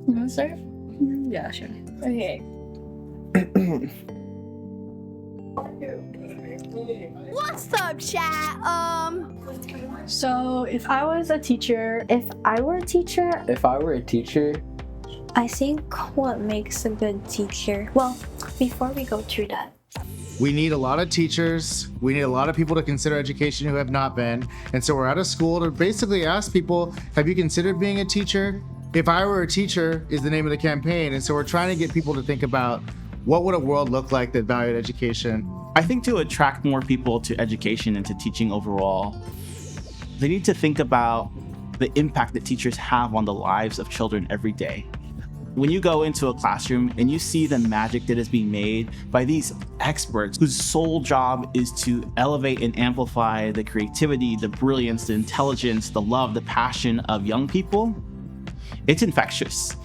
You want to start? Yeah, sure. Okay. What's up, chat? So, if I was a teacher, If I were a teacher, I think what makes a good teacher, well, before we go through that, We need a lot of teachers. We need a lot of people to consider education who have not been. And so we're at a school to basically ask people, have you considered being a teacher? If I were a teacher is the name of the campaign. And so we're trying to get people to think about what would a world look like that valued education? I think to attract more people to education and to teaching overall, they need to think about the impact that teachers have on the lives of children every day. When you go into a classroom and you see the magic that is being made by these experts whose sole job is to elevate and amplify the creativity, the brilliance, the intelligence, the love, the passion of young people, it's infectious.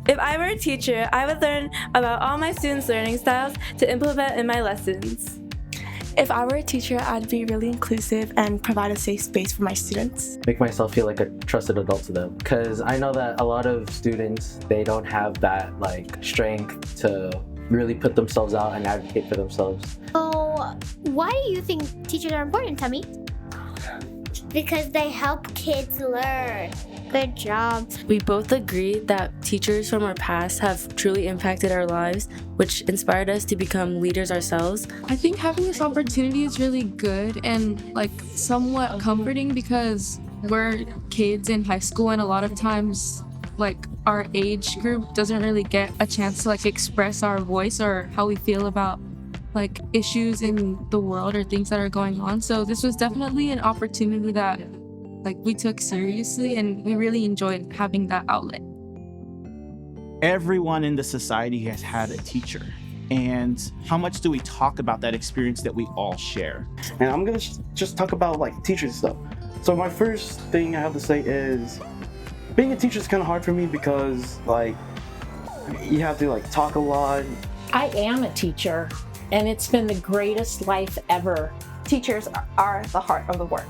If I were a teacher, I would learn about all my students' learning styles to implement in my lessons. If I were a teacher, I'd be really inclusive and provide a safe space for my students. Make myself feel like a trusted adult to them, because I know that a lot of students, they don't have that strength to really put themselves out and advocate for themselves. So, why do you think teachers are important, Tummy? Because they help kids learn. Good job. We both agree that teachers from our past have truly impacted our lives, which inspired us to become leaders ourselves. I think having this opportunity is really good and somewhat comforting because we're kids in high school and a lot of times our age group doesn't really get a chance to express our voice or how we feel about issues in the world or things that are going on. So this was definitely an opportunity that we took seriously and we really enjoyed having that outlet. Everyone in the society has had a teacher. And how much do we talk about that experience that we all share? And I'm gonna just talk about teachers and stuff. So my first thing I have to say is being a teacher is kind of hard for me because you have to talk a lot. I am a teacher and it's been the greatest life ever. Teachers are the heart of the work.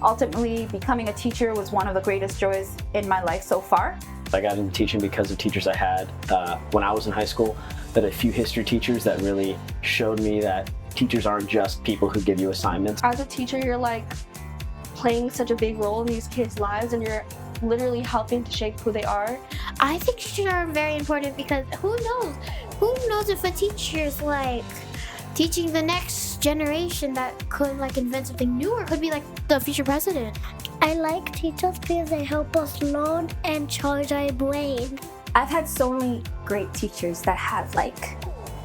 Ultimately, becoming a teacher was one of the greatest joys in my life so far. I got into teaching because of teachers I had when I was in high school. I had a few history teachers that really showed me that teachers aren't just people who give you assignments. As a teacher, you're playing such a big role in these kids' lives and you're literally helping to shape who they are. I think teachers are very important because who knows? Who knows if a teacher is teaching the next generation that could invent something new or could be the future president. I like teachers because they help us learn and charge our brain. I've had so many great teachers that have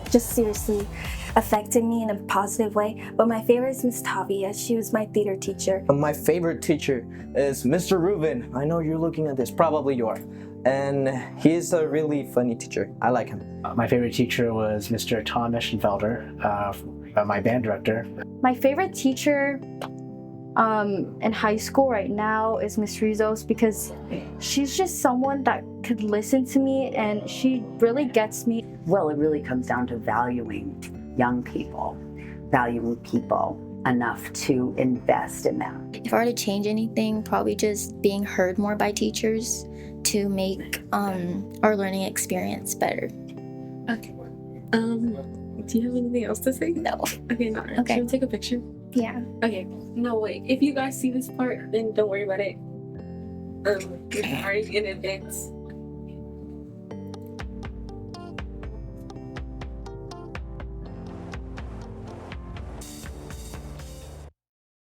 just seriously affected me in a positive way, but my favorite is Miss Tavia. She was my theater teacher. My favorite teacher is Mr. Rubin. I know you're looking at this, probably you are. And he's a really funny teacher. I like him. My favorite teacher was Mr. Tom Eschenfelder, my band director. my favorite teacher in high school right now is Miss Rizos because she's just someone that could listen to me and she really gets me. Well, it really comes down to valuing young people, valuing people enough to invest in them. If I were to change anything, probably just being heard more by teachers to make our learning experience better. Okay. Do you have anything else to say? No. Okay, no. Okay. Should we take a picture? Yeah. Okay. No, wait. If you guys see this part, then don't worry about it. Sorry in advance.